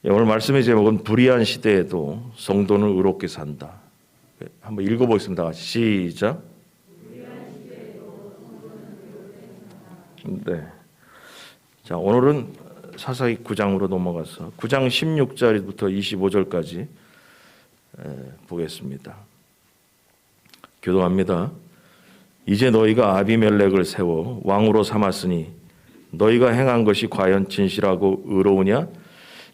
오늘 말씀의 제목은 불의한 시대에도 성도는 의롭게 산다. 한번 읽어보겠습니다. 같이 시작. 네. 자, 오늘은 사사기 9장으로 넘어가서 9장 16절부터 25절까지 보겠습니다. 교도합니다. 이제 너희가 아비멜렉을 세워 왕으로 삼았으니 너희가 행한 것이 과연 진실하고 의로우냐?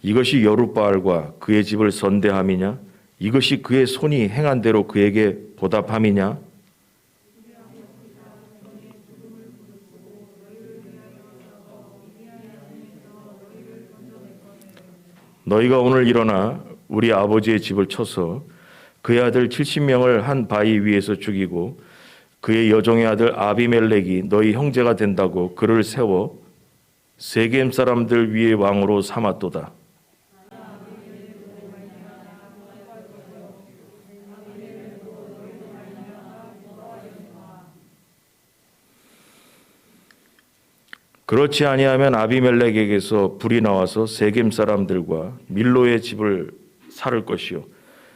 이것이 여룻바알과 그의 집을 선대함이냐? 이것이 그의 손이 행한 대로 그에게 보답함이냐? 너희가 오늘 일어나 우리 아버지의 집을 쳐서 그의 아들 70명을 한 바위 위에서 죽이고 그의 여종의 아들 아비멜렉이 너희 형제가 된다고 그를 세워 세겜 사람들 위에 왕으로 삼았도다. 그렇지 아니하면 아비멜렉에게서 불이 나와서 세겜 사람들과 밀로의 집을 살을 것이요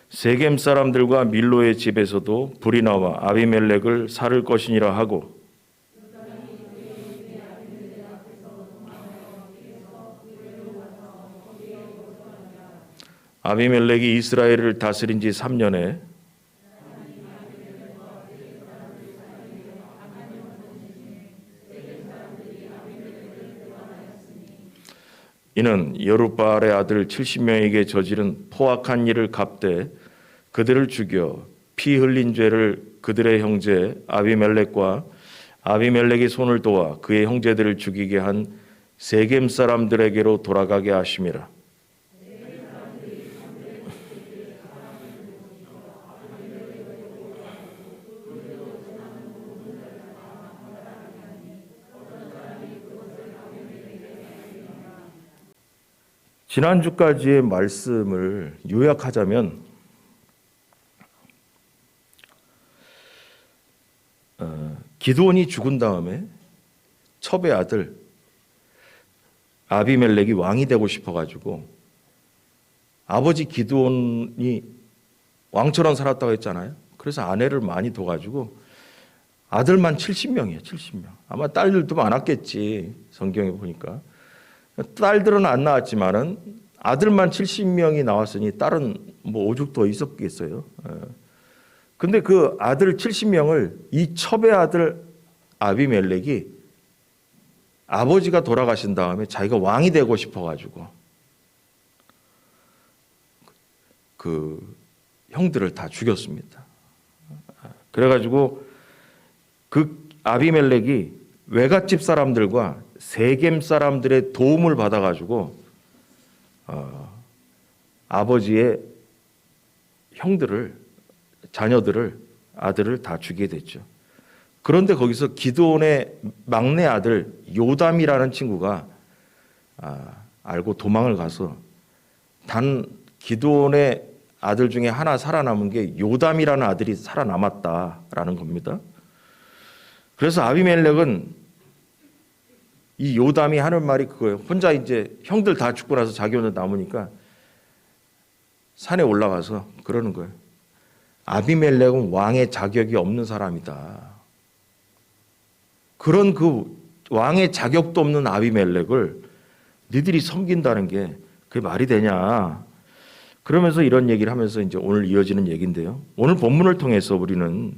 세겜 사람들과 밀로의 집에서도 불이 나와 아비멜렉을 살을 것이니라 하고 아비멜렉이 이스라엘을 다스린 지 3년에 이는 여룻바알의 아들 70명에게 저지른 포악한 일을 갚되 그들을 죽여 피 흘린 죄를 그들의 형제 아비멜렉과 아비멜렉의 손을 도와 그의 형제들을 죽이게 한 세겜 사람들에게로 돌아가게 하심이라. 지난주까지의 말씀을 요약하자면 기드온이 죽은 다음에 첩의 아들 아비멜렉이 왕이 되고 싶어가지고 아버지 기드온이 왕처럼 살았다고 했잖아요. 그래서 아내를 많이 둬가지고 아들만 70명이에요. 70명. 아마 딸들도 많았겠지. 성경에 보니까. 딸들은 안 나왔지만은 아들만 70명이 나왔으니 딸은 뭐 오죽 더 있었겠어요. 근데 그 아들 70명을 이 첩의 아들 아비멜렉이 아버지가 돌아가신 다음에 자기가 왕이 되고 싶어가지고 그 형들을 다 죽였습니다. 그래가지고 그 아비멜렉이 외갓집 사람들과 세겜 사람들의 도움을 받아가지고 아버지의 형들을 자녀들을 아들을 다 죽이게 됐죠. 그런데 거기서 기드온의 막내 아들 요담이라는 친구가 알고 도망을 가서 단 기드온의 아들 중에 하나 살아남은 게 요담이라는 아들이 살아남았다라는 겁니다. 그래서 아비멜렉은 이 요담이 하는 말이 그거예요. 혼자 이제 형들 다 죽고 나서 자기 혼자 남으니까 산에 올라가서 그러는 거예요. 아비멜렉은 왕의 자격이 없는 사람이다. 그런 그 왕의 자격도 없는 아비멜렉을 니들이 섬긴다는 게 그게 말이 되냐. 그러면서 이런 얘기를 하면서 이제 오늘 이어지는 얘기인데요. 오늘 본문을 통해서 우리는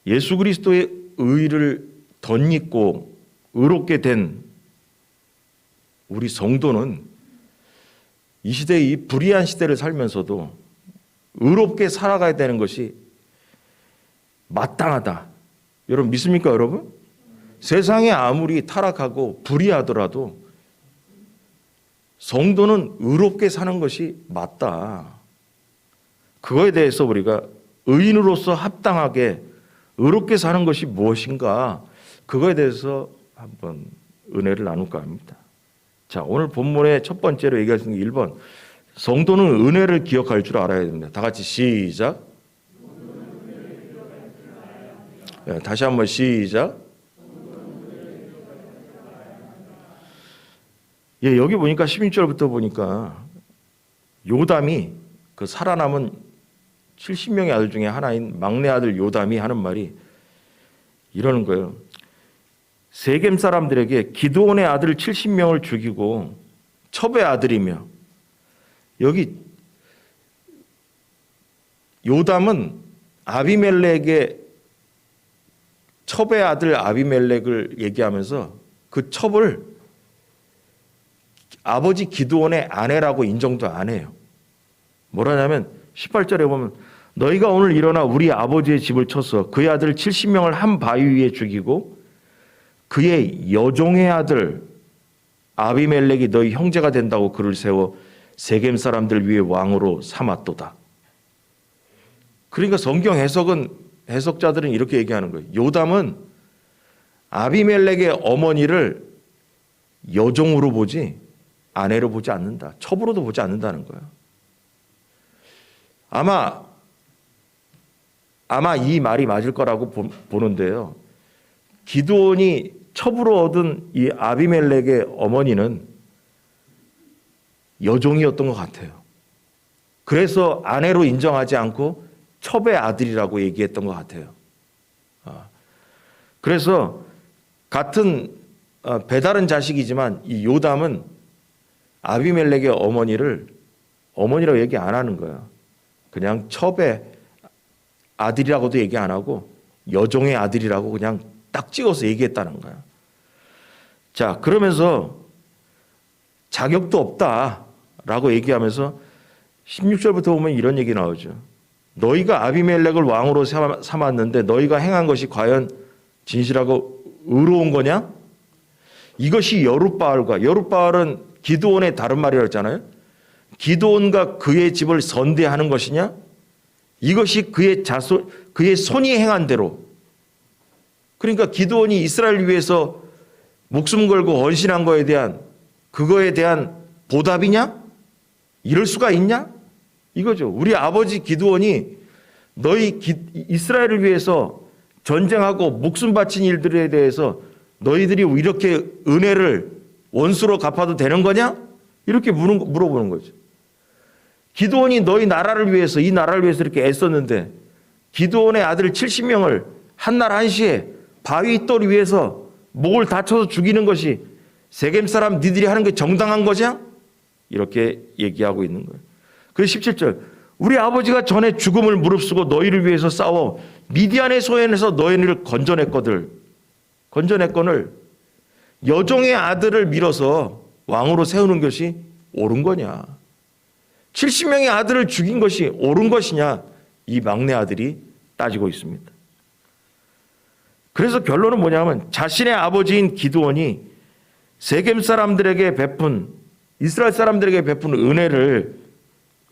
예수 그리스도의 의를 덧입고 의롭게 된 우리 성도는 이 시대의 이 불의한 시대를 살면서도 의롭게 살아가야 되는 것이 마땅하다. 여러분 믿습니까, 여러분? 세상이 아무리 타락하고 불의하더라도 성도는 의롭게 사는 것이 맞다. 그거에 대해서 우리가 의인으로서 합당하게 의롭게 사는 것이 무엇인가? 그거에 대해서 한번 은혜를 나눌까 합니다. 자, 오늘 본문의 첫 번째로 얘기할 수 있는 게 1번. 성도는 은혜를 기억할 줄 알아야 됩니다. 다 같이 시작. 다시 한번 시작. 예, 여기 보니까 16절부터 보니까 요담이 그 살아남은 70명의 아들 중에 하나인 막내 아들 요담이 하는 말이 이러는 거예요. 세겜 사람들에게 기드온의 아들 70명을 죽이고 첩의 아들이며, 여기 요담은 아비멜렉의 첩의 아들 아비멜렉을 얘기하면서 그 첩을 아버지 기드온의 아내라고 인정도 안 해요. 뭐라냐면 18절에 보면 너희가 오늘 일어나 우리 아버지의 집을 쳐서 그의 아들 70명을 한 바위 위에 죽이고 그의 여종의 아들 아비멜렉이 너희 형제가 된다고 그를 세워 세겜 사람들 위에 왕으로 삼았도다. 그러니까 성경 해석자들은 이렇게 얘기하는 거예요. 요담은 아비멜렉의 어머니를 여종으로 보지 아내로 보지 않는다. 첩으로도 보지 않는다는 거예요. 아마 이 말이 맞을 거라고 보는데요. 기드온이 첩으로 얻은 이 아비멜렉의 어머니는 여종이었던 것 같아요. 그래서 아내로 인정하지 않고 첩의 아들이라고 얘기했던 것 같아요. 그래서 같은 배다른 자식이지만 이 요담은 아비멜렉의 어머니라고 얘기 안 하는 거예요. 그냥 첩의 아들이라고도 얘기 안 하고 여종의 아들이라고 그냥 딱 찍어서 얘기했다는 거예요. 자, 그러면서 자격도 없다라고 얘기하면서 16절부터 보면 이런 얘기 나오죠. 너희가 아비멜렉을 왕으로 삼았는데 너희가 행한 것이 과연 진실하고 의로운 거냐? 이것이 여룻바알은 기드온의 다른 말이라고 했잖아요. 기드온과 그의 집을 선대하는 것이냐? 이것이 그의 손이 행한 대로. 그러니까 기드온이 이스라엘 위해서 목숨 걸고 헌신한 그거에 대한 보답이냐? 이럴 수가 있냐? 이거죠. 우리 아버지 기드온이 이스라엘을 위해서 전쟁하고 목숨 바친 일들에 대해서 너희들이 이렇게 은혜를 원수로 갚아도 되는 거냐? 이렇게 물어보는 거죠. 기드온이 이 나라를 위해서 이렇게 애썼는데 기드온의 아들 70명을 한날 한시에 바위 돌 위에서 목을 다쳐서 죽이는 것이 세겜 사람 니들이 하는 게 정당한 거냐? 이렇게 얘기하고 있는 거예요. 그래서 17절 우리 아버지가 전에 죽음을 무릅쓰고 너희를 위해서 싸워 미디안의 소현에서 너희를 건져냈거늘 여종의 아들을 밀어서 왕으로 세우는 것이 옳은 거냐? 70명의 아들을 죽인 것이 옳은 것이냐? 이 막내 아들이 따지고 있습니다. 그래서 결론은 뭐냐면 자신의 아버지인 기드온이 세겜 사람들에게 이스라엘 사람들에게 베푼 은혜를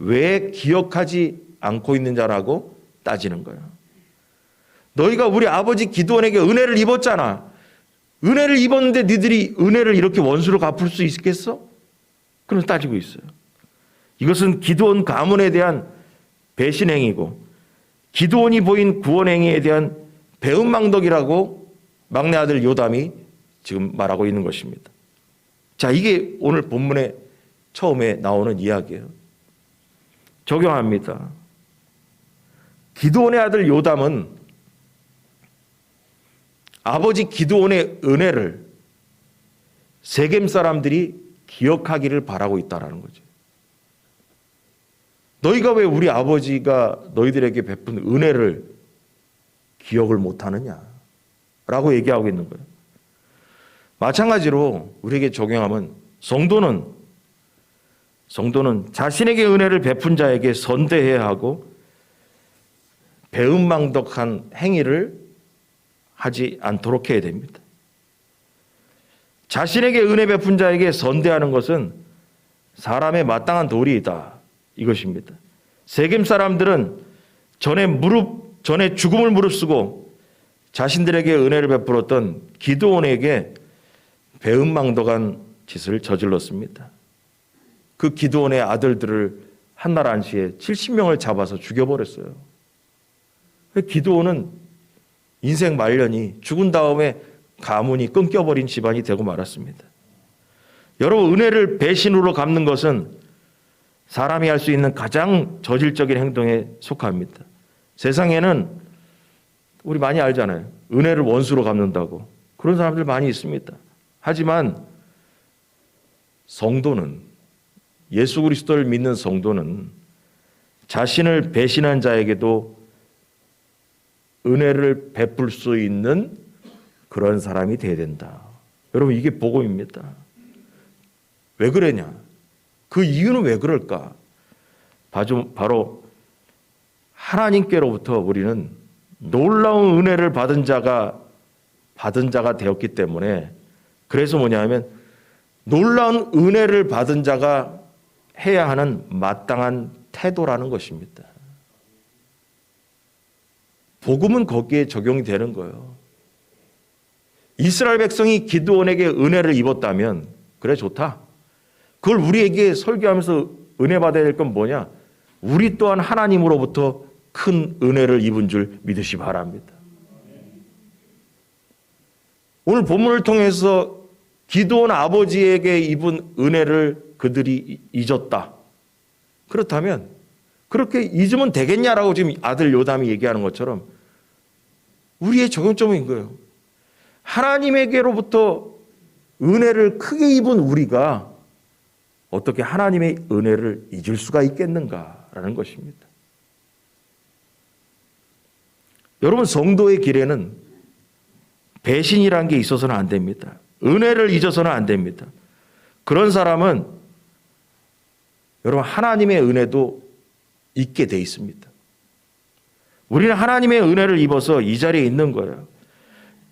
왜 기억하지 않고 있는 자라고 따지는 거예요. 너희가 우리 아버지 기드온에게 은혜를 입었잖아. 은혜를 입었는데 너희들이 은혜를 이렇게 원수로 갚을 수 있겠어? 그래서 따지고 있어요. 이것은 기드온 가문에 대한 배신행위고 기드온이 보인 구원행위에 대한 배은망덕이라고 막내 아들 요담이 지금 말하고 있는 것입니다. 자, 이게 오늘 본문의 처음에 나오는 이야기예요. 적용합니다. 기드온의 아들 요담은 아버지 기드온의 은혜를 세겜 사람들이 기억하기를 바라고 있다는 거죠. 너희가 왜 우리 아버지가 너희들에게 베푼 은혜를 기억을 못하느냐? 라고 얘기하고 있는 거예요. 마찬가지로 우리에게 적용하면 성도는 자신에게 은혜를 베푼 자에게 선대해야 하고 배은망덕한 행위를 하지 않도록 해야 됩니다. 자신에게 은혜 베푼 자에게 선대하는 것은 사람의 마땅한 도리이다. 이것입니다. 세겜 사람들은 전에 죽음을 무릅쓰고 자신들에게 은혜를 베풀었던 기드온에게 배은망덕한 짓을 저질렀습니다. 그 기드온의 아들들을 한날 한시에 70명을 잡아서 죽여버렸어요. 기드온은 인생 말년이 죽은 다음에 가문이 끊겨버린 집안이 되고 말았습니다. 여러분, 은혜를 배신으로 갚는 것은 사람이 할 수 있는 가장 저질적인 행동에 속합니다. 세상에는 우리 많이 알잖아요. 은혜를 원수로 갚는다고. 그런 사람들 많이 있습니다. 하지만 성도는, 예수 그리스도를 믿는 성도는 자신을 배신한 자에게도 은혜를 베풀 수 있는 그런 사람이 되어야 된다. 여러분, 이게 복음입니다. 왜 그러냐? 그 이유는 왜 그럴까? 바로 하나님께로부터 우리는 놀라운 은혜를 받은 자가 되었기 때문에, 그래서 뭐냐면 놀라운 은혜를 받은 자가 해야 하는 마땅한 태도라는 것입니다. 복음은 거기에 적용이 되는 거예요. 이스라엘 백성이 기드온에게 은혜를 입었다면 그래, 좋다. 그걸 우리에게 설교하면서 은혜 받아야 될 건 뭐냐? 우리 또한 하나님으로부터 큰 은혜를 입은 줄 믿으시 바랍니다. 오늘 본문을 통해서 기드온 아버지에게 입은 은혜를 그들이 잊었다. 그렇다면 그렇게 잊으면 되겠냐라고 지금 아들 요담이 얘기하는 것처럼 우리의 적용점인 거예요. 하나님에게로부터 은혜를 크게 입은 우리가 어떻게 하나님의 은혜를 잊을 수가 있겠는가라는 것입니다. 여러분, 성도의 길에는 배신이라는 게 있어서는 안 됩니다. 은혜를 잊어서는 안 됩니다. 그런 사람은 여러분, 하나님의 은혜도 잊게 돼 있습니다. 우리는 하나님의 은혜를 입어서 이 자리에 있는 거예요.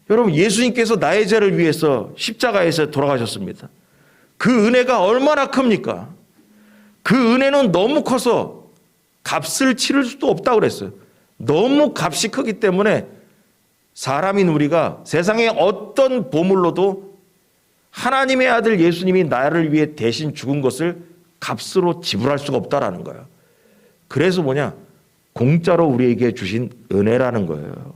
여러분, 예수님께서 나의 죄를 위해서 십자가에서 돌아가셨습니다. 그 은혜가 얼마나 큽니까? 그 은혜는 너무 커서 값을 치를 수도 없다고 그랬어요. 너무 값이 크기 때문에 사람인 우리가 세상의 어떤 보물로도 하나님의 아들 예수님이 나를 위해 대신 죽은 것을 값으로 지불할 수가 없다라는 거예요. 그래서 뭐냐? 공짜로 우리에게 주신 은혜라는 거예요.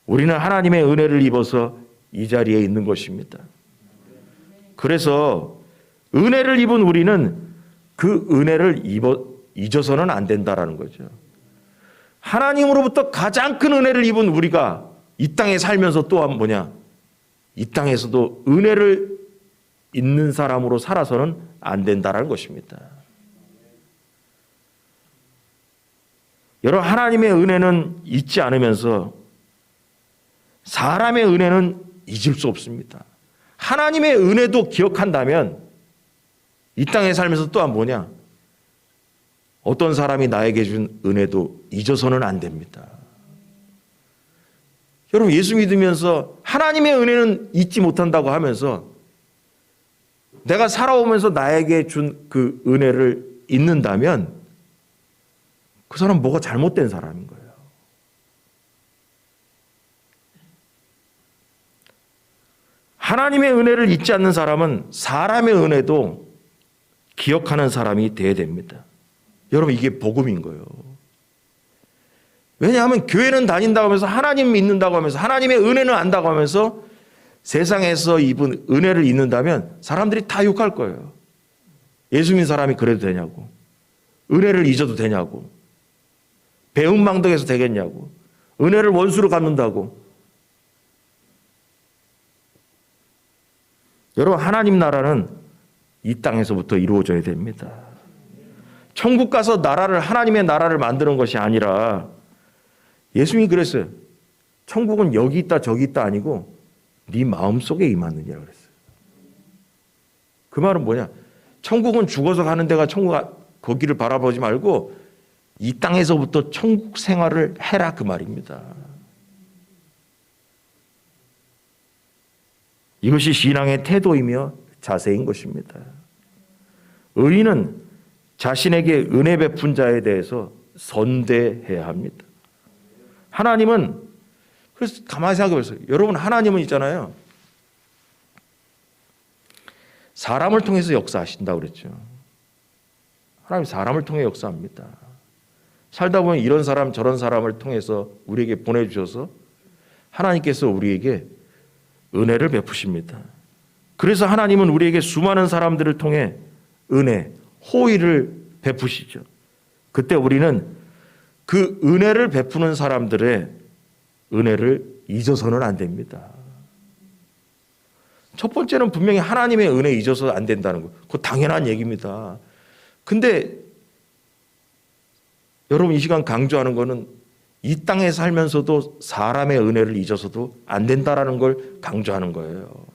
우리는 하나님의 은혜를 입어서 이 자리에 있는 것입니다. 그래서 은혜를 입은 우리는 그 은혜를 잊어서는 안 된다라는 거죠. 하나님으로부터 가장 큰 은혜를 입은 우리가 이 땅에 살면서 또한 뭐냐? 이 땅에서도 은혜를 잊는 사람으로 살아서는 안 된다라는 것입니다. 여러분, 하나님의 은혜는 잊지 않으면서 사람의 은혜는 잊을 수 없습니다. 하나님의 은혜도 기억한다면 이 땅에 살면서 또한 뭐냐? 어떤 사람이 나에게 준 은혜도 잊어서는 안 됩니다. 여러분, 예수 믿으면서 하나님의 은혜는 잊지 못한다고 하면서 내가 살아오면서 나에게 준 그 은혜를 잊는다면 그 사람은 뭐가 잘못된 사람인 거예요. 하나님의 은혜를 잊지 않는 사람은 사람의 은혜도 기억하는 사람이 되어야 됩니다. 여러분, 이게 복음인 거예요. 왜냐하면 교회는 다닌다고 하면서 하나님 믿는다고 하면서 하나님의 은혜는 안다고 하면서 세상에서 입은 은혜를 잊는다면 사람들이 다 욕할 거예요. 예수 믿는 사람이 그래도 되냐고. 은혜를 잊어도 되냐고. 배은망덕해서 되겠냐고. 은혜를 원수로 갚는다고. 여러분, 하나님 나라는 이 땅에서부터 이루어져야 됩니다. 천국 가서 하나님의 나라를 만드는 것이 아니라 예수님이 그랬어요. 천국은 여기 있다 저기 있다 아니고 네 마음속에 임하느니라 그랬어요. 그 말은 뭐냐? 천국은 죽어서 가는 데가 거기를 바라보지 말고 이 땅에서부터 천국 생활을 해라, 그 말입니다. 이것이 신앙의 태도이며 자세인 것입니다. 의인은 자신에게 은혜 베푼 자에 대해서 선대해야 합니다. 하나님은, 그래서 가만히 생각해 보세요. 여러분, 하나님은 있잖아요. 사람을 통해서 역사하신다고 그랬죠. 하나님 사람을 통해 역사합니다. 살다 보면 이런 사람 저런 사람을 통해서 우리에게 보내주셔서 하나님께서 우리에게 은혜를 베푸십니다. 그래서 하나님은 우리에게 수많은 사람들을 통해 은혜, 호의를 베푸시죠. 그때 우리는 그 은혜를 베푸는 사람들의 은혜를 잊어서는 안 됩니다. 첫 번째는 분명히 하나님의 은혜 잊어서 안 된다는 거. 그거 당연한 얘기입니다. 근데 여러분 이 시간 강조하는 거는 이 땅에 살면서도 사람의 은혜를 잊어서도 안 된다라는 걸 강조하는 거예요.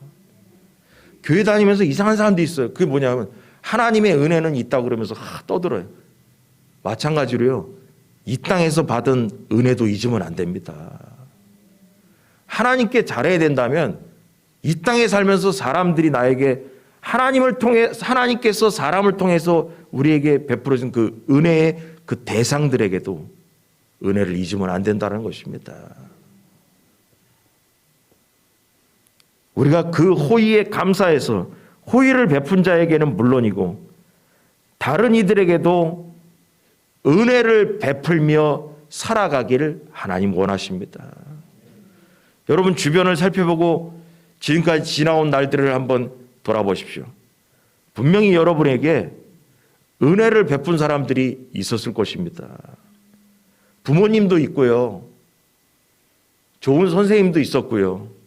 교회 다니면서 이상한 사람도 있어요. 그게 뭐냐면 하나님의 은혜는 있다고 그러면서 떠들어요. 마찬가지로요. 이 땅에서 받은 은혜도 잊으면 안 됩니다. 하나님께 잘해야 된다면 이 땅에 살면서 사람들이 나에게 하나님을 통해 하나님께서 사람을 통해서 우리에게 베풀어진 그 은혜의 그 대상들에게도 은혜를 잊으면 안 된다는 것입니다. 우리가 그 호의에 감사해서 호의를 베푼 자에게는 물론이고 다른 이들에게도 은혜를 베풀며 살아가기를 하나님 원하십니다. 여러분 주변을 살펴보고 지금까지 지나온 날들을 한번 돌아보십시오. 분명히 여러분에게 은혜를 베푼 사람들이 있었을 것입니다. 부모님도 있고요. 좋은 선생님도 있었고요.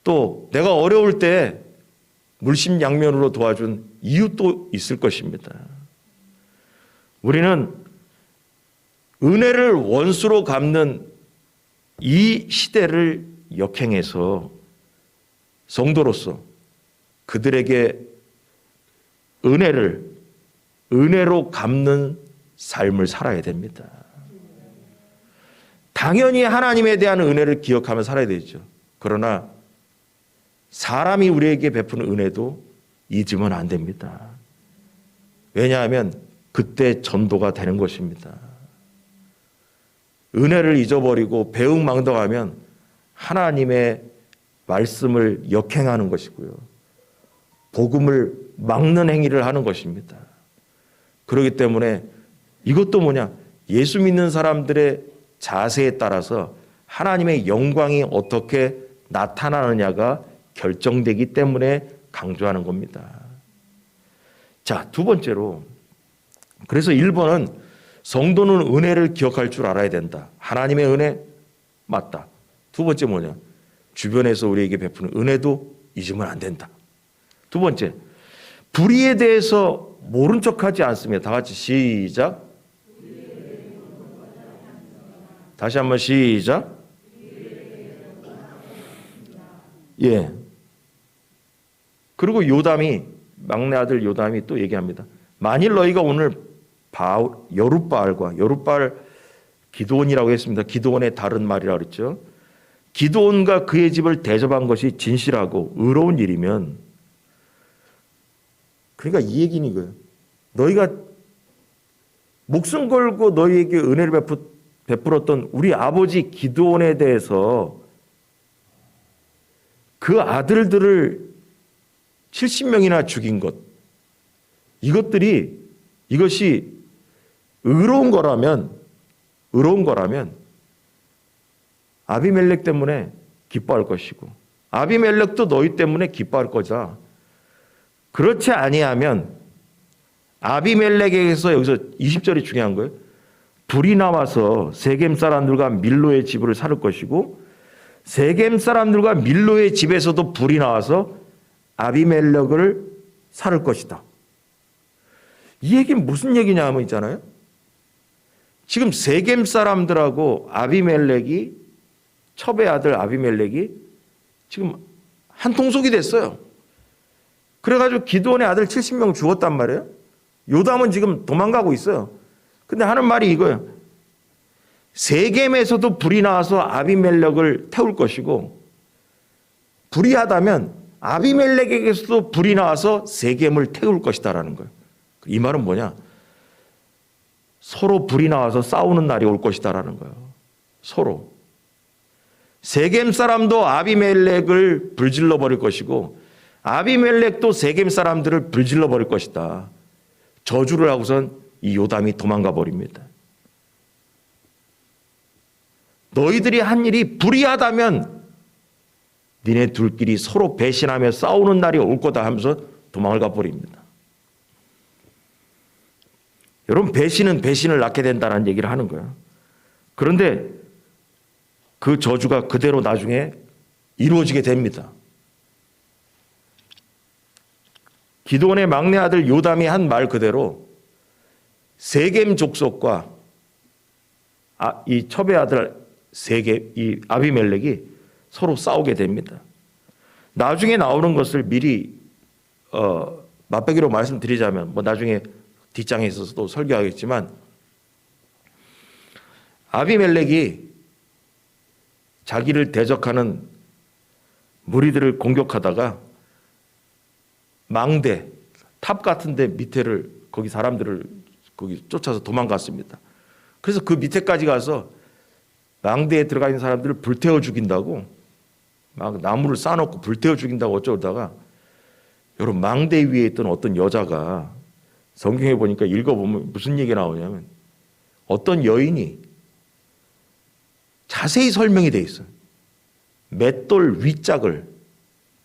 또 내가 어려울 때 물심양면으로 도와준 이웃도 있을 것입니다. 우리는 은혜를 원수로 갚는 이 시대를 역행해서 성도로서 그들에게 은혜로 갚는 삶을 살아야 됩니다. 당연히 하나님에 대한 은혜를 기억하며 살아야 되죠. 그러나 사람이 우리에게 베푸는 은혜도 잊으면 안 됩니다. 왜냐하면 그때 전도가 되는 것입니다. 은혜를 잊어버리고 배웅망덕하면 하나님의 말씀을 역행하는 것이고요. 복음을 막는 행위를 하는 것입니다. 그렇기 때문에 이것도 뭐냐? 예수 믿는 사람들의 자세에 따라서 하나님의 영광이 어떻게 나타나느냐가 결정되기 때문에 강조하는 겁니다. 자, 두 번째로 그래서 1번은 성도는 은혜를 기억할 줄 알아야 된다. 하나님의 은혜 맞다. 두 번째 뭐냐? 주변에서 우리에게 베푸는 은혜도 잊으면 안 된다. 두 번째, 불의에 대해서 모른 척하지 않습니다. 다 같이 시작. 다시 한번 시작. 예. 그리고 요담이 막내 아들 요담이 또 얘기합니다. 만일 너희가 오늘 여룻바알 기드온이라고 했습니다. 기드온의 다른 말이라고 그랬죠. 기드온과 그의 집을 대접한 것이 진실하고 의로운 일이면 그러니까 이 얘기는 이거예요. 너희가 목숨 걸고 너희에게 은혜를 베풀었던 우리 아버지 기드온에 대해서 그 아들들을 70명이나 죽인 것 이것이 의로운 거라면 아비멜렉 때문에 기뻐할 것이고 아비멜렉도 너희 때문에 기뻐할 거다. 그렇지 아니하면 아비멜렉에게서 여기서 20절이 중요한 거예요. 불이 나와서 세겜 사람들과 밀로의 집을 살을 것이고 세겜 사람들과 밀로의 집에서도 불이 나와서 아비멜렉을 살을 것이다. 이 얘기는 무슨 얘기냐 하면 있잖아요. 지금 세겜 사람들하고 아비멜렉이 첩의 아들 아비멜렉이 지금 한 통속이 됐어요. 그래가지고 기드온의 아들 70명 죽었단 말이에요. 요담은 지금 도망가고 있어요. 근데 하는 말이 이거예요. 세겜에서도 불이 나와서 아비멜렉을 태울 것이고 불의하다면 아비멜렉에게서도 불이 나와서 세겜을 태울 것이다라는 거예요. 이 말은 뭐냐? 서로 불이 나와서 싸우는 날이 올 것이다라는 거예요. 서로. 세겜 사람도 아비멜렉을 불질러 버릴 것이고 아비멜렉도 세겜 사람들을 불질러 버릴 것이다. 저주를 하고선 이 요담이 도망가 버립니다. 너희들이 한 일이 불의하다면 니네 둘끼리 서로 배신하며 싸우는 날이 올 거다 하면서 도망을 가버립니다. 여러분, 배신은 배신을 낳게 된다는 얘기를 하는 거예요. 그런데 그 저주가 그대로 나중에 이루어지게 됩니다. 기드온의 막내 아들 요담이 한 말 그대로 세겜 족속과 이 첩의 아들 이 아비멜렉이 서로 싸우게 됩니다. 나중에 나오는 것을 미리 맛배기로 말씀드리자면, 뭐 나중에 뒷장에 있어서도 설교하겠지만, 아비멜렉이 자기를 대적하는 무리들을 공격하다가 망대, 탑 같은 데 밑에를, 거기 사람들을 거기 쫓아서 도망갔습니다. 그래서 그 밑에까지 가서 망대에 들어가 있는 사람들을 불태워 죽인다고, 막 나무를 쌓아놓고 불태워 죽인다고 어쩌다가, 여러분, 망대 위에 있던 어떤 여자가, 성경에 보니까 읽어보면 무슨 얘기가 나오냐면, 어떤 여인이 자세히 설명이 돼 있어요. 맷돌 윗짝을,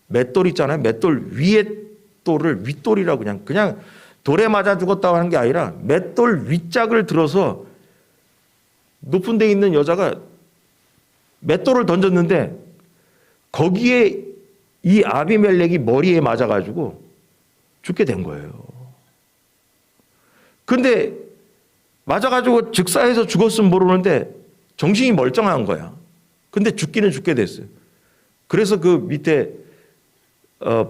맷돌 있잖아요. 맷돌 위에 돌을 윗돌이라고 그냥 돌에 맞아 죽었다고 하는 게 아니라 맷돌 윗짝을 들어서 높은 데 있는 여자가 맷돌을 던졌는데 거기에 이 아비멜렉이 머리에 맞아가지고 죽게 된 거예요. 근데 맞아가지고 즉사해서 죽었으면 모르는데 정신이 멀쩡한 거야. 근데 죽기는 죽게 됐어요. 그래서 그 밑에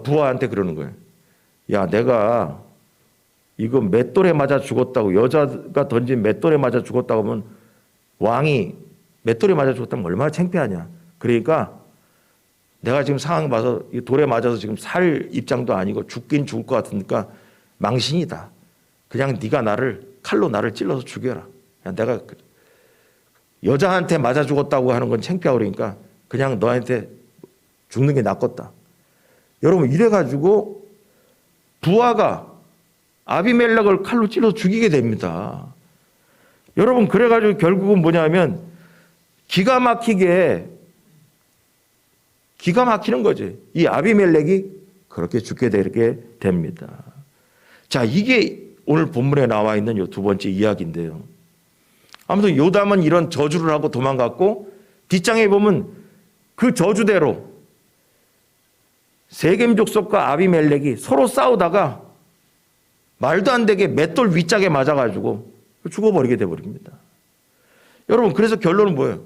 부하한테 그러는 거예요. 야, 내가 이거 맷돌에 맞아 죽었다고, 여자가 던진 맷돌에 맞아 죽었다고 하면 왕이 맷돌에 맞아 죽었다면 얼마나 창피하냐. 그러니까 내가 지금 상황 봐서 이 돌에 맞아서 지금 살 입장도 아니고 죽긴 죽을 것 같으니까 망신이다. 그냥 네가 칼로 나를 찔러서 죽여라. 내가 여자한테 맞아 죽었다고 하는 건 창피하고 그러니까 그냥 너한테 죽는 게 낫겠다. 여러분, 이래가지고 부하가 아비멜렉을 칼로 찔러서 죽이게 됩니다. 여러분, 그래가지고 결국은 뭐냐면 기가 막히는 거지. 이 아비멜렉이 그렇게 죽게 되게 됩니다. 자, 이게 오늘 본문에 나와 있는 이 두 번째 이야기인데요. 아무튼 요담은 이런 저주를 하고 도망갔고, 뒷장에 보면 그 저주대로 세겜 족속과 아비멜렉이 서로 싸우다가 말도 안 되게 맷돌 윗짝에 맞아가지고 죽어버리게 돼버립니다. 여러분, 그래서 결론은 뭐예요?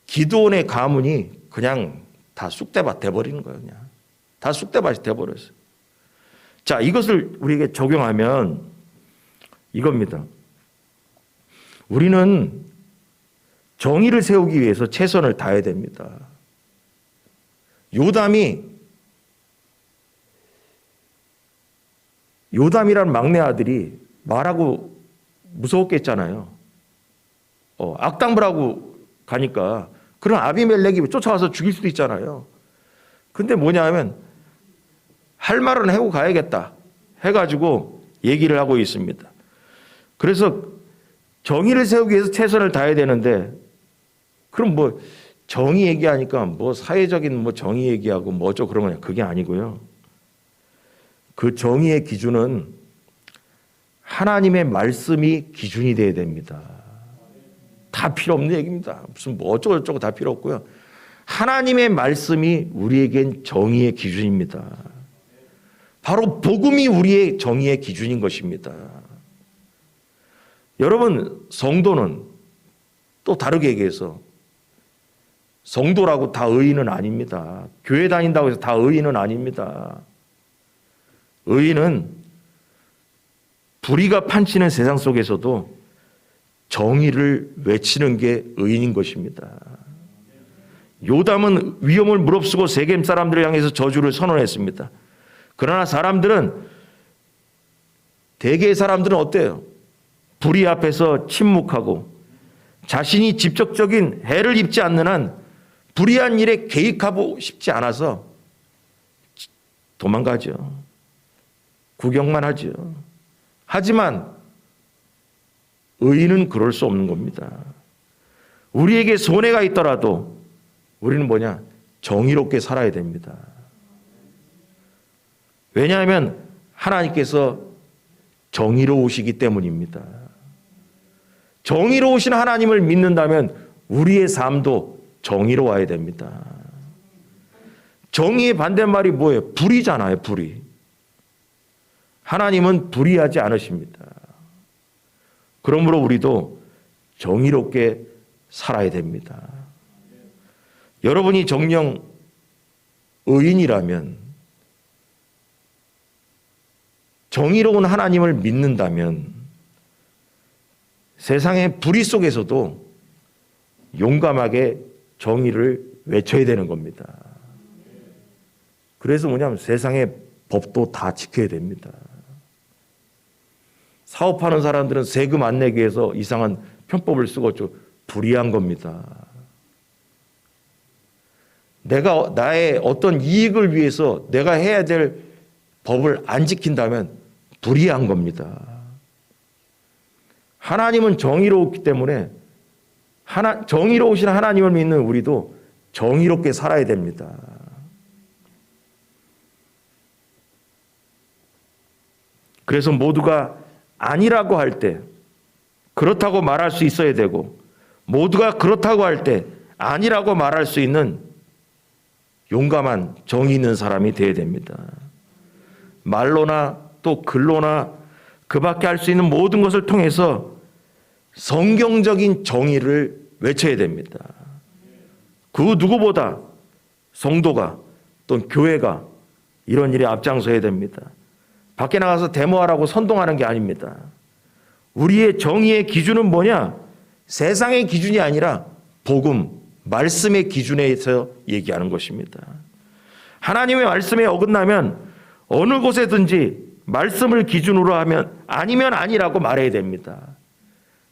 기드온의 가문이 그냥 다 쑥대밭 돼버리는 거예요. 그냥 다 쑥대밭이 돼버렸어요. 자, 이것을 우리에게 적용하면 이겁니다. 우리는 정의를 세우기 위해서 최선을 다해야 됩니다. 요담이라는 막내 아들이 말하고 무서웠겠잖아요. 악당부라고 가니까 그런 아비멜렉이 쫓아와서 죽일 수도 있잖아요. 근데 뭐냐 하면 할 말은 하고 가야겠다 해가지고 얘기를 하고 있습니다. 그래서 정의를 세우기 위해서 최선을 다해야 되는데, 그럼 뭐 정의 얘기하니까 뭐 사회적인 뭐 정의 얘기하고 뭐죠 그런 거냐, 그게 아니고요. 그 정의의 기준은 하나님의 말씀이 기준이 돼야 됩니다. 다 필요 없는 얘기입니다. 무슨 뭐 어쩌고저쩌고 다 필요 없고요. 하나님의 말씀이 우리에겐 정의의 기준입니다. 바로 복음이 우리의 정의의 기준인 것입니다. 여러분, 성도는 또 다르게 얘기해서 성도라고 다 의인은 아닙니다. 교회 다닌다고 해서 다 의인은 아닙니다. 의인은 불의가 판치는 세상 속에서도 정의를 외치는 게 의인인 것입니다. 요담은 위험을 무릅쓰고 세겜 사람들을 향해서 저주를 선언했습니다. 그러나 대개의 사람들은 어때요? 불의 앞에서 침묵하고 자신이 직접적인 해를 입지 않는 한 불의한 일에 개입하고 싶지 않아서 도망가죠. 구경만 하죠. 하지만 의인은 그럴 수 없는 겁니다. 우리에게 손해가 있더라도 우리는 정의롭게 살아야 됩니다. 왜냐하면 하나님께서 정의로우시기 때문입니다. 정의로우신 하나님을 믿는다면 우리의 삶도 정의로워야 됩니다. 정의의 반대말이 뭐예요? 불의잖아요, 불의. 하나님은 불의하지 않으십니다. 그러므로 우리도 정의롭게 살아야 됩니다. 여러분이 정녕 의인이라면, 정의로운 하나님을 믿는다면 세상의 불의 속에서도 용감하게 정의를 외쳐야 되는 겁니다. 그래서 뭐냐면 세상의 법도 다 지켜야 됩니다. 사업하는 사람들은 세금 안 내기 위해서 이상한 편법을 쓰고 좀 불의한 겁니다. 내가 나의 어떤 이익을 위해서 내가 해야 될 법을 안 지킨다면 불의한 겁니다. 하나님은 정의로웠기 때문에 정의로우신 하나님을 믿는 우리도 정의롭게 살아야 됩니다. 그래서 모두가 아니라고 할 때 그렇다고 말할 수 있어야 되고, 모두가 그렇다고 할 때 아니라고 말할 수 있는 용감한 정의 있는 사람이 되어야 됩니다. 말로나 또 글로나 그 밖에 할 수 있는 모든 것을 통해서 성경적인 정의를 외쳐야 됩니다. 그 누구보다 성도가 또 교회가 이런 일에 앞장서야 됩니다. 밖에 나가서 데모하라고 선동하는 게 아닙니다. 우리의 정의의 기준은 뭐냐? 세상의 기준이 아니라 복음, 말씀의 기준에서 얘기하는 것입니다. 하나님의 말씀에 어긋나면 어느 곳에든지 말씀을 기준으로 하면 아니면 아니라고 말해야 됩니다.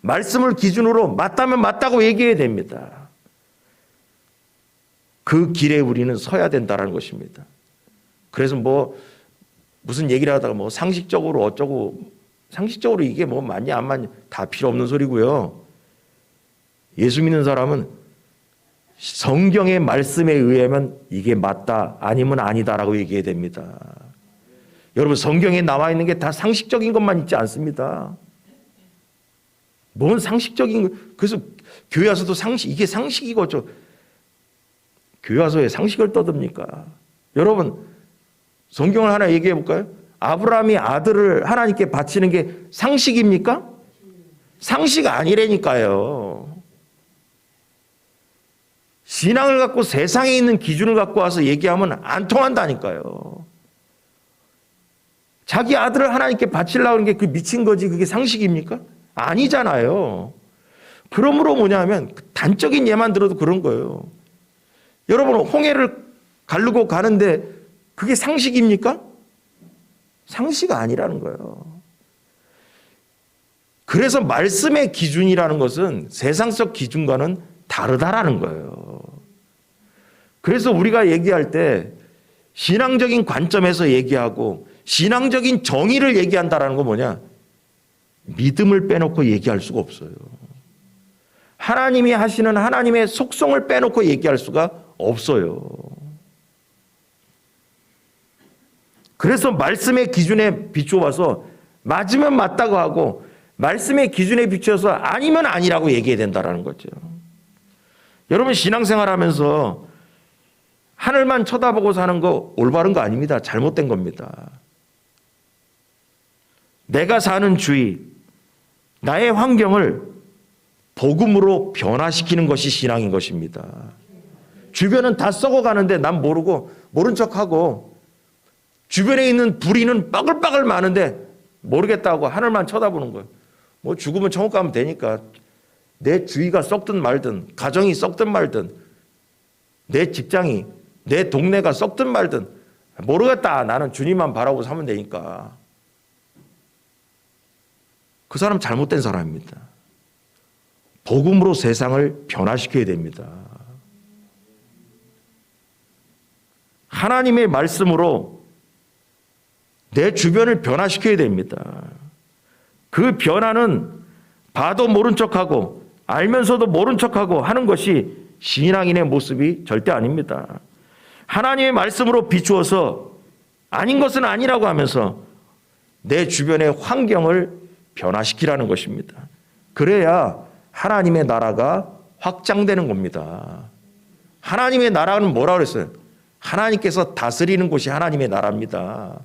말씀을 기준으로 맞다면 맞다고 얘기해야 됩니다. 그 길에 우리는 서야 된다는 것입니다. 그래서 무슨 얘기를 하다가 상식적으로 어쩌고, 상식적으로 이게 맞냐 안 맞냐 다 필요 없는 소리고요. 예수 믿는 사람은 성경의 말씀에 의하면 이게 맞다 아니면 아니다라고 얘기해야 됩니다. 여러분, 성경에 나와 있는 게 다 상식적인 것만 있지 않습니다. 뭔 상식적인 거? 그래서 교회 와서도 이게 상식이거죠. 교회 와서 왜 상식을 떠듭니까? 여러분, 성경을 하나 얘기해 볼까요? 아브라함이 아들을 하나님께 바치는 게 상식입니까? 상식 아니라니까요. 신앙을 갖고 세상에 있는 기준을 갖고 와서 얘기하면 안 통한다니까요. 자기 아들을 하나님께 바치려고 하는 게 그 미친 거지 그게 상식입니까? 아니잖아요. 그러므로 뭐냐면 단적인 예만 들어도 그런 거예요. 여러분, 홍해를 가르고 가는데 그게 상식입니까? 상식 아니라는 거예요. 그래서 말씀의 기준이라는 것은 세상적 기준과는 다르다라는 거예요. 그래서 우리가 얘기할 때 신앙적인 관점에서 얘기하고 신앙적인 정의를 얘기한다라는 건 뭐냐? 믿음을 빼놓고 얘기할 수가 없어요. 하나님이 하시는 하나님의 속성을 빼놓고 얘기할 수가 없어요. 그래서 말씀의 기준에 비추어서 맞으면 맞다고 하고 말씀의 기준에 비추어서 아니면 아니라고 얘기해야 된다는 거죠. 여러분, 신앙생활 하면서 하늘만 쳐다보고 사는 거 올바른 거 아닙니다. 잘못된 겁니다. 내가 사는 주위, 나의 환경을 복음으로 변화시키는 것이 신앙인 것입니다. 주변은 다 썩어가는데 난 모르고 모른 척하고 주변에 있는 불의는 빠글빠글 많은데 모르겠다고 하늘만 쳐다보는 거예요. 죽으면 천국 가면 되니까 내 주위가 썩든 말든 가정이 썩든 말든 내 직장이 내 동네가 썩든 말든 모르겠다. 나는 주님만 바라보고 사면 되니까. 그 사람 잘못된 사람입니다. 복음으로 세상을 변화시켜야 됩니다. 하나님의 말씀으로 내 주변을 변화시켜야 됩니다. 그 변화는 봐도 모른 척하고 알면서도 모른 척하고 하는 것이 신앙인의 모습이 절대 아닙니다. 하나님의 말씀으로 비추어서 아닌 것은 아니라고 하면서 내 주변의 환경을 변화시키라는 것입니다. 그래야 하나님의 나라가 확장되는 겁니다. 하나님의 나라는 뭐라고 그랬어요? 하나님께서 다스리는 곳이 하나님의 나라입니다.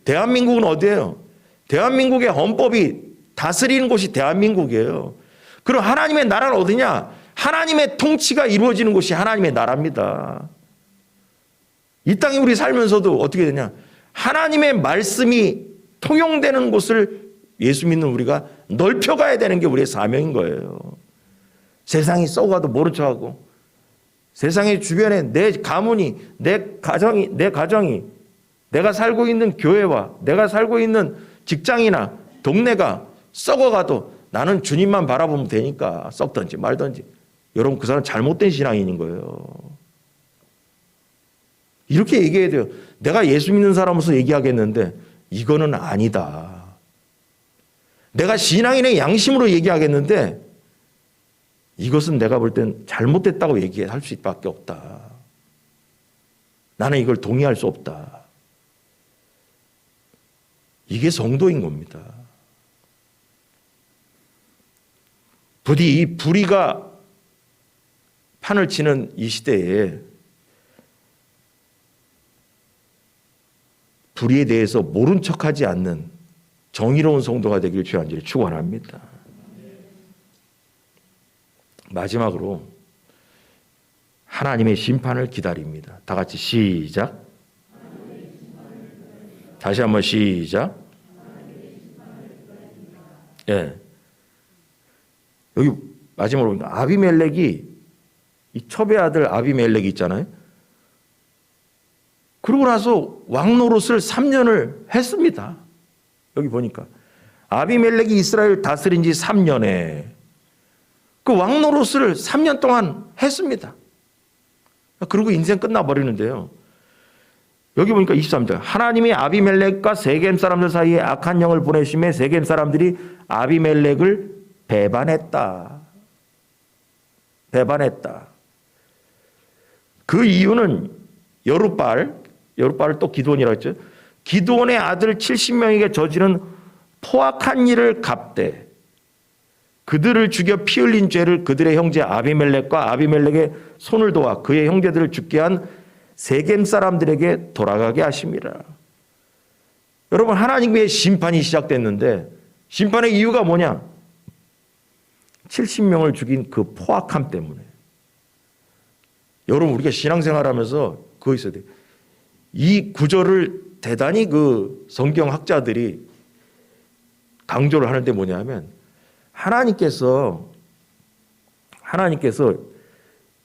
대한민국은 어디예요? 대한민국의 헌법이 다스리는 곳이 대한민국이에요. 그럼 하나님의 나라는 어디냐? 하나님의 통치가 이루어지는 곳이 하나님의 나라입니다. 이 땅에 우리 살면서도 어떻게 되냐? 하나님의 말씀이 통용되는 곳을 예수 믿는 우리가 넓혀가야 되는 게 우리의 사명인 거예요. 세상이 썩어가도 모른 척하고 세상의 주변에 내 가문이, 내 가정이, 내가 살고 있는 교회와 내가 살고 있는 직장이나 동네가 썩어가도 나는 주님만 바라보면 되니까 썩든지 말든지. 여러분, 그 사람 잘못된 신앙인인 거예요. 이렇게 얘기해야 돼요. 내가 예수 믿는 사람으로서 얘기하겠는데 이거는 아니다. 내가 신앙인의 양심으로 얘기하겠는데 이것은 내가 볼 땐 잘못됐다고 얘기할 수 밖에 없다. 나는 이걸 동의할 수 없다. 이게 성도인 겁니다. 부디 이 불의가 판을 치는 이 시대에 불의에 대해서 모른 척하지 않는 정의로운 성도가 되길 주의 간절히 축원합니다. 마지막으로 하나님의 심판을 기다립니다. 다 같이 시작. 다시 한번 시작. 예. 여기 마지막으로 아비멜렉이 이 첩의 아들 아비멜렉이 있잖아요. 그러고 나서 왕 노릇을 3년을 했습니다. 여기 보니까 아비멜렉이 이스라엘 다스린 지 3년에 그 왕 노릇을 3년 동안 했습니다. 그리고 인생 끝나버리는데요. 여기 보니까 23절. 하나님이 아비멜렉과 세겜 사람들 사이에 악한 영을 보내심에 세겜 사람들이 아비멜렉을 배반했다. 그 이유는 여룻바를 또 기드온이라고 했죠. 기드온의 아들 70명에게 저지른 포악한 일을 갚되 그들을 죽여 피 흘린 죄를 그들의 형제 아비멜렉과 아비멜렉의 손을 도와 그의 형제들을 죽게 한 세겜 사람들에게 돌아가게 하심이라. 여러분, 하나님의 심판이 시작됐는데 심판의 이유가 뭐냐? 70명을 죽인 그 포악함 때문에. 여러분, 우리가 신앙생활하면서 그거 있어야 돼요. 이 구절을 대단히 그 성경학자들이 강조를 하는데 뭐냐면 하나님께서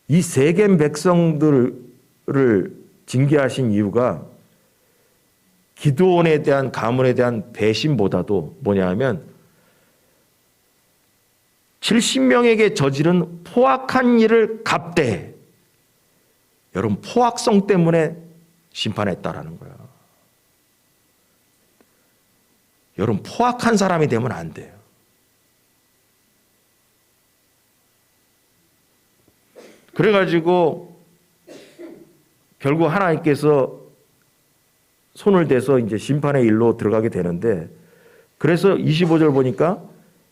이 세겜 백성들을 징계하신 이유가 기드온에 대한 가문에 대한 배신보다도 뭐냐면 70명에게 저지른 포악한 일을 갚되 여러분 포악성 때문에 심판했다라는 거예요. 여러분 포악한 사람이 되면 안 돼요. 그래가지고 결국 하나님께서 손을 대서 이제 심판의 일로 들어가게 되는데 그래서 25절 보니까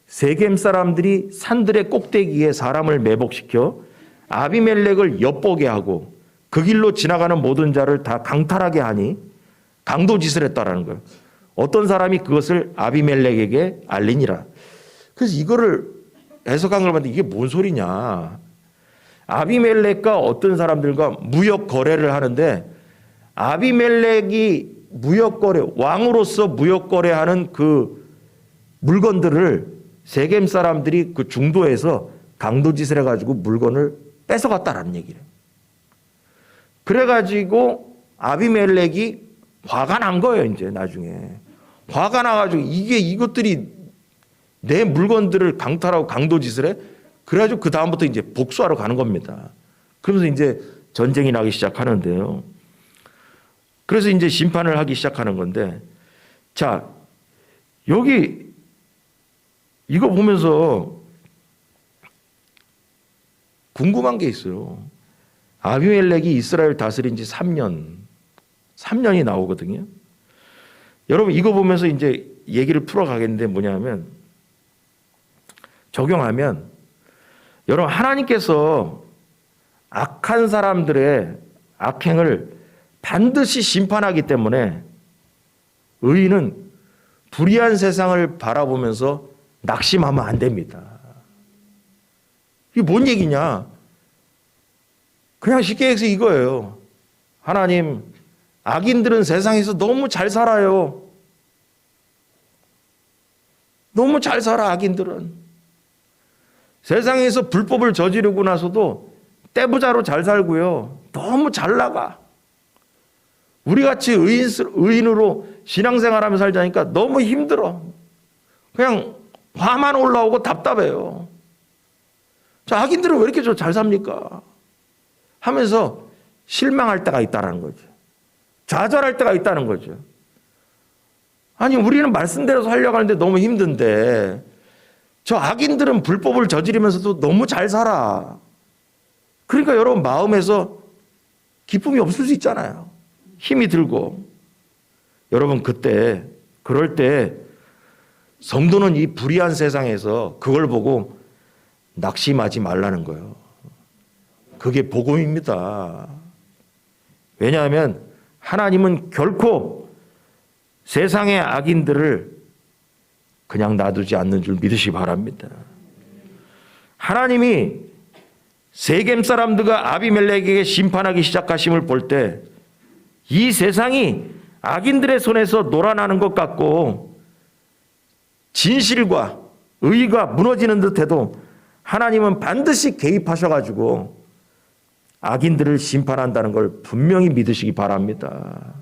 세겜 사람들이 산들의 꼭대기에 사람을 매복시켜 아비멜렉을 엿보게 하고 그 길로 지나가는 모든 자를 다 강탈하게 하니 강도짓을 했다라는 거예요. 어떤 사람이 그것을 아비멜렉에게 알리니라. 그래서 이거를 해석한 걸 봤는데 이게 뭔 소리냐. 아비멜렉과 어떤 사람들과 무역 거래를 하는데 아비멜렉이 무역 거래, 왕으로서 무역 거래하는 그 물건들을 세겜 사람들이 그 중도에서 강도짓을 해가지고 물건을 뺏어갔다라는 얘기를. 그래가지고 아비멜렉이 화가 난 거예요, 이제 나중에. 화가 나가지고 이것들이 내 물건들을 강탈하고 강도짓을 해? 그래가지고 그 다음부터 이제 복수하러 가는 겁니다. 그러면서 이제 전쟁이 나기 시작하는데요. 그래서 이제 심판을 하기 시작하는 건데, 자, 여기 이거 보면서 궁금한 게 있어요. 아비멜렉이 이스라엘 다스린 지 3년이 나오거든요. 여러분 이거 보면서 이제 얘기를 풀어가겠는데 뭐냐면, 적용하면 여러분 하나님께서 악한 사람들의 악행을 반드시 심판하기 때문에 의인은 불의한 세상을 바라보면서 낙심하면 안 됩니다. 이게 뭔 얘기냐? 그냥 쉽게 해서 이거예요. 하나님, 악인들은 세상에서 너무 잘 살아요. 너무 잘 살아, 악인들은. 세상에서 불법을 저지르고 나서도 떼부자로 잘 살고요. 너무 잘 나가. 우리같이 의인으로 신앙생활하며 살자니까 너무 힘들어. 그냥 화만 올라오고 답답해요. 자, 악인들은 왜 이렇게 잘 삽니까? 하면서 실망할 때가 있다는 거죠. 좌절할 때가 있다는 거죠. 아니, 우리는 말씀대로 살려고 하는데 너무 힘든데 저 악인들은 불법을 저지르면서도 너무 잘 살아. 그러니까 여러분 마음에서 기쁨이 없을 수 있잖아요. 힘이 들고. 여러분 그럴 때 성도는 이 불의한 세상에서 그걸 보고 낙심하지 말라는 거예요. 그게 복음입니다. 왜냐하면 하나님은 결코 세상의 악인들을 그냥 놔두지 않는 줄 믿으시기 바랍니다. 하나님이 세겜 사람들과 아비멜렉에게 심판하기 시작하심을 볼 때 이 세상이 악인들의 손에서 놀아나는 것 같고 진실과 의가 무너지는 듯해도 하나님은 반드시 개입하셔가지고 악인들을 심판한다는 걸 분명히 믿으시기 바랍니다.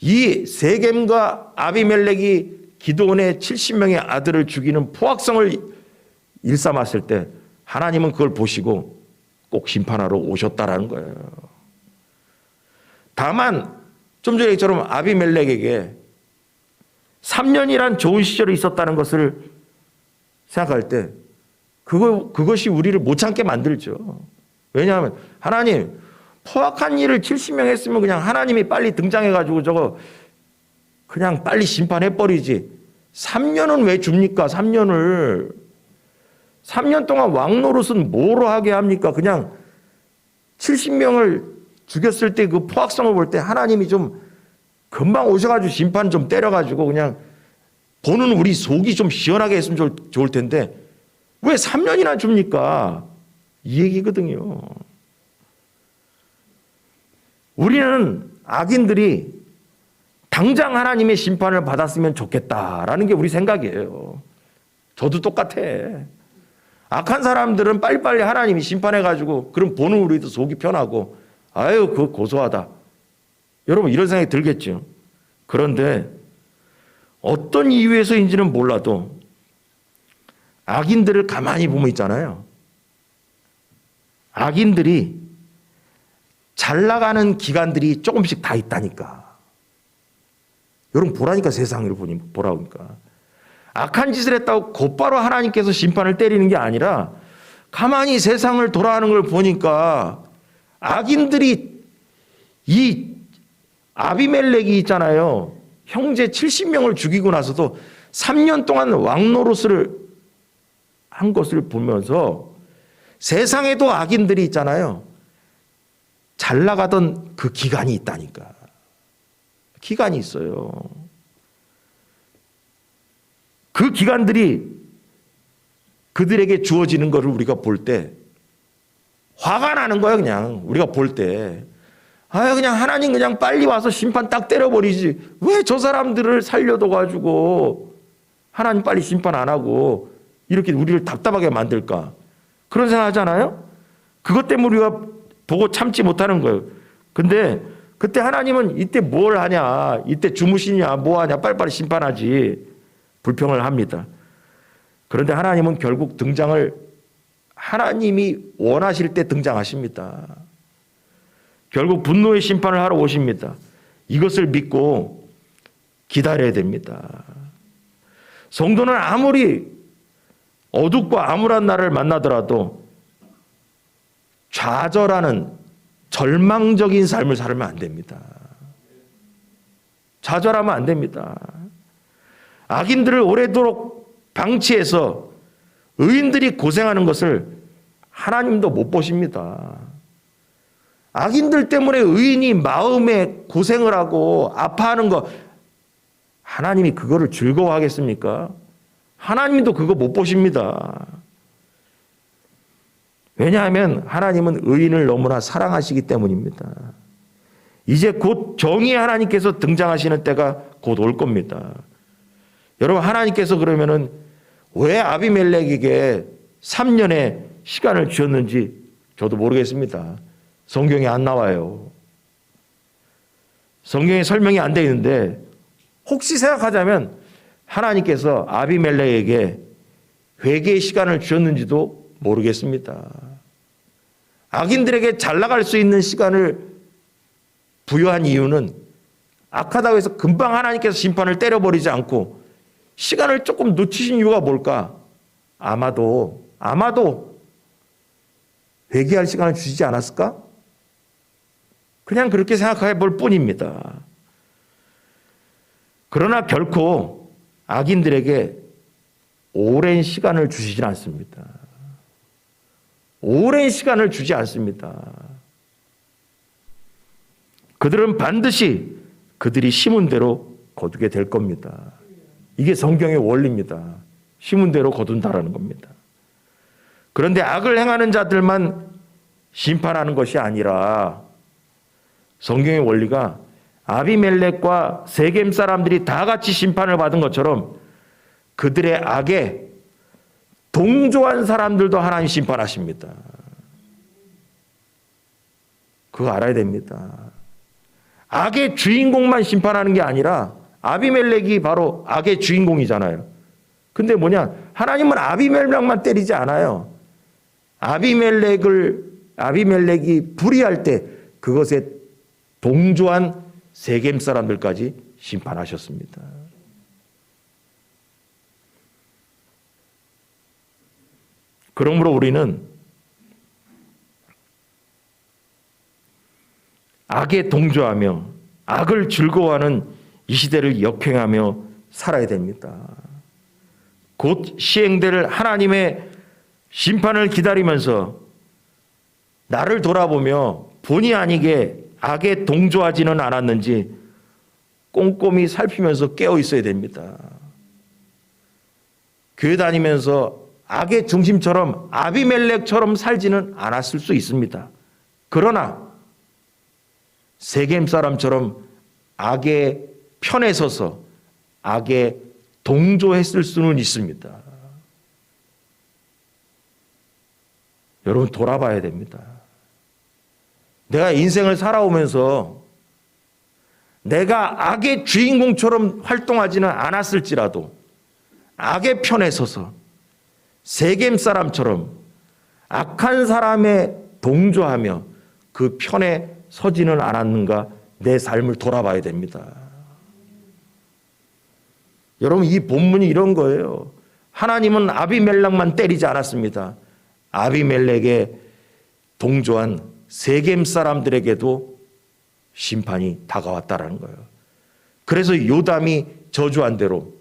이 세겜과 아비멜렉이 기드온의 70명의 아들을 죽이는 포악성을 일삼았을 때 하나님은 그걸 보시고 꼭 심판하러 오셨다라는 거예요. 다만 좀 전에처럼 아비멜렉에게 3년이란 좋은 시절이 있었다는 것을 생각할 때 그것이 우리를 못 참게 만들죠. 왜냐하면 하나님, 포악한 일을 70명 했으면 그냥 하나님이 빨리 등장해가지고 저거 그냥 빨리 심판해버리지. 3년은 왜 줍니까? 3년 동안 왕노릇은 뭐로 하게 합니까? 그냥 70명을 죽였을 때 그 포악성을 볼 때 하나님이 좀 금방 오셔가지고 심판 좀 때려가지고 그냥 보는 우리 속이 좀 시원하게 했으면 좋을 텐데 왜 3년이나 줍니까? 이 얘기거든요. 우리는 악인들이 당장 하나님의 심판을 받았으면 좋겠다라는 게 우리 생각이에요. 저도 똑같아. 악한 사람들은 빨리빨리 하나님이 심판해가지고 그럼 보는 우리도 속이 편하고 아유 그거 고소하다. 여러분 이런 생각이 들겠죠. 그런데 어떤 이유에서인지는 몰라도 악인들을 가만히 보면 있잖아요. 악인들이 잘 나가는 기간들이 조금씩 다 있다니까. 여러분 보라니까 세상을 보라니까. 악한 짓을 했다고 곧바로 하나님께서 심판을 때리는 게 아니라 가만히 세상을 돌아가는 걸 보니까 악인들이 이 아비멜렉이 있잖아요. 형제 70명을 죽이고 나서도 3년 동안 왕노릇을 한 것을 보면서 세상에도 악인들이 있잖아요. 잘 나가던 그 기간이 있다니까. 기간이 있어요. 그 기간들이 그들에게 주어지는 것을 우리가 볼 때 화가 나는 거예요. 그냥 우리가 볼 때 그냥 하나님 그냥 빨리 와서 심판 딱 때려버리지 왜 저 사람들을 살려둬가지고 하나님 빨리 심판 안 하고 이렇게 우리를 답답하게 만들까 그런 생각 하잖아요. 그것 때문에 우리가 보고 참지 못하는 거예요. 근데 그때 하나님은 이때 뭘 하냐, 이때 주무시냐, 뭐 하냐, 빨리빨리 심판하지 불평을 합니다. 그런데 하나님은 결국 등장을 하나님이 원하실 때 등장하십니다. 결국 분노의 심판을 하러 오십니다. 이것을 믿고 기다려야 됩니다. 성도는 아무리 어둡고 암울한 날을 만나더라도 좌절하는 절망적인 삶을 살면 안 됩니다. 좌절하면 안 됩니다. 악인들을 오래도록 방치해서 의인들이 고생하는 것을 하나님도 못 보십니다. 악인들 때문에 의인이 마음에 고생을 하고 아파하는 거 하나님이 그거를 즐거워하겠습니까? 하나님도 그거 못 보십니다. 왜냐하면 하나님은 의인을 너무나 사랑하시기 때문입니다. 이제 곧 정의의 하나님께서 등장하시는 때가 곧 올 겁니다. 여러분, 하나님께서 그러면은 왜 아비멜렉에게 3년의 시간을 주셨는지 저도 모르겠습니다. 성경에 안 나와요. 성경에 설명이 안 되어 있는데 혹시 생각하자면 하나님께서 아비멜렉에게 회개의 시간을 주셨는지도 모르겠습니다. 악인들에게 잘 나갈 수 있는 시간을 부여한 이유는 악하다고 해서 금방 하나님께서 심판을 때려버리지 않고 시간을 조금 놓치신 이유가 뭘까? 아마도 회개할 시간을 주시지 않았을까? 그냥 그렇게 생각해 볼 뿐입니다. 그러나 결코 악인들에게 오랜 시간을 주시지 않습니다. 오랜 시간을 주지 않습니다. 그들은 반드시 그들이 심은 대로 거두게 될 겁니다. 이게 성경의 원리입니다. 심은 대로 거둔다라는 겁니다. 그런데 악을 행하는 자들만 심판하는 것이 아니라 성경의 원리가 아비멜렉과 세겜 사람들이 다 같이 심판을 받은 것처럼 그들의 악에 동조한 사람들도 하나님 심판하십니다. 그거 알아야 됩니다. 악의 주인공만 심판하는 게 아니라 아비멜렉이 바로 악의 주인공이잖아요. 근데 뭐냐? 하나님은 아비멜렉만 때리지 않아요. 아비멜렉이 불의할 때 그것에 동조한 세겜 사람들까지 심판하셨습니다. 그러므로 우리는 악에 동조하며 악을 즐거워하는 이 시대를 역행하며 살아야 됩니다. 곧 시행될 하나님의 심판을 기다리면서 나를 돌아보며 본의 아니게 악에 동조하지는 않았는지 꼼꼼히 살피면서 깨어 있어야 됩니다. 교회 다니면서 악의 중심처럼 아비멜렉처럼 살지는 않았을 수 있습니다. 그러나 세겜 사람처럼 악의 편에 서서 악에 동조했을 수는 있습니다. 여러분, 돌아봐야 됩니다. 내가 인생을 살아오면서 내가 악의 주인공처럼 활동하지는 않았을지라도 악의 편에 서서 세겜 사람처럼 악한 사람에 동조하며 그 편에 서지는 않았는가, 내 삶을 돌아봐야 됩니다. 여러분, 이 본문이 이런 거예요. 하나님은 아비멜렉만 때리지 않았습니다. 아비멜렉에 동조한 세겜 사람들에게도 심판이 다가왔다라는 거예요. 그래서 요담이 저주한 대로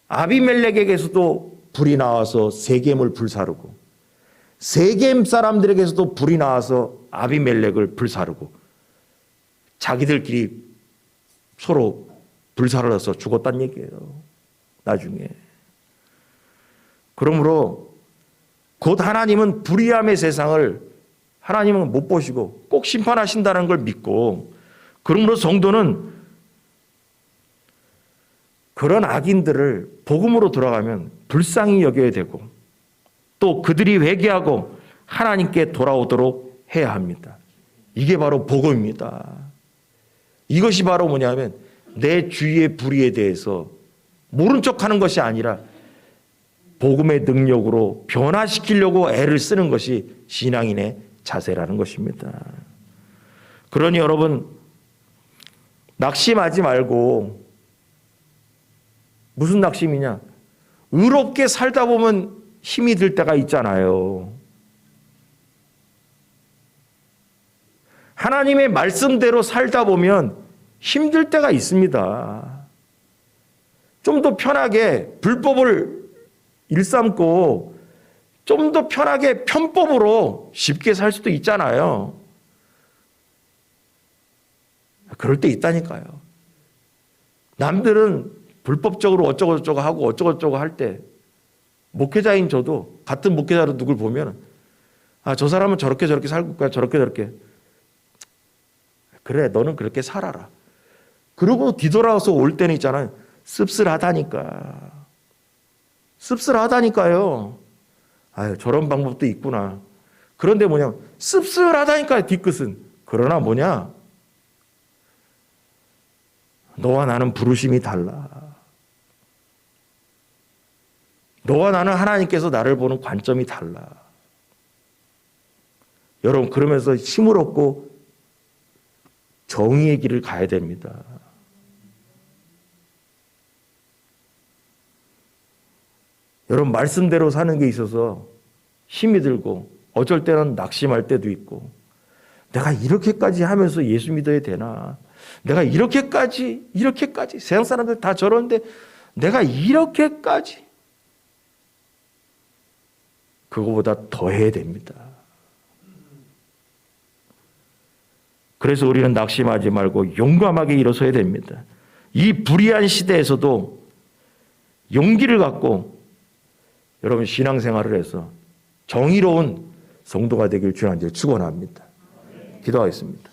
아비멜렉에게서도 불이 나와서 세겜을 불사르고 세겜 사람들에게서도 불이 나와서 아비멜렉을 불사르고 자기들끼리 서로 불사르러서 죽었다는 얘기예요. 나중에. 그러므로 곧 하나님은 불의함의 세상을 하나님은 못 보시고 꼭 심판하신다는 걸 믿고, 그러므로 성도는 그런 악인들을 복음으로 돌아가면 불쌍히 여겨야 되고 또 그들이 회개하고 하나님께 돌아오도록 해야 합니다. 이게 바로 복음입니다. 이것이 바로 뭐냐면 내 주위의 불의에 대해서 모른 척하는 것이 아니라 복음의 능력으로 변화시키려고 애를 쓰는 것이 신앙인의 자세라는 것입니다. 그러니 여러분, 낙심하지 말고, 무슨 낙심이냐? 의롭게 살다 보면 힘이 들 때가 있잖아요. 하나님의 말씀대로 살다 보면 힘들 때가 있습니다. 좀 더 편하게 불법을 일삼고 좀 더 편하게 편법으로 쉽게 살 수도 있잖아요. 그럴 때 있다니까요. 남들은 불법적으로 어쩌고저쩌고 하고 어쩌고저쩌고 할 때 목회자인 저도 같은 목회자로 누굴 보면 저 사람은 저렇게 살고 있구나 저렇게 그래 너는 그렇게 살아라. 그러고 뒤돌아서 올 때는 있잖아요. 씁쓸하다니까요. 아유 저런 방법도 있구나. 그런데 뭐냐 씁쓸하다니까요. 뒤끝은. 그러나 뭐냐 너와 나는 부르심이 달라. 너와 나는 하나님께서 나를 보는 관점이 달라. 여러분 그러면서 힘을 얻고 정의의 길을 가야 됩니다. 여러분 말씀대로 사는 게 있어서 힘이 들고 어쩔 때는 낙심할 때도 있고 내가 이렇게까지 하면서 예수 믿어야 되나? 내가 이렇게까지 세상 사람들 다 저러는데 내가 이렇게까지 그거보다 더 해야 됩니다. 그래서 우리는 낙심하지 말고 용감하게 일어서야 됩니다. 이 불의한 시대에서도 용기를 갖고 여러분 신앙생활을 해서 정의로운 성도가 되길 주님 축원합니다. 기도하겠습니다.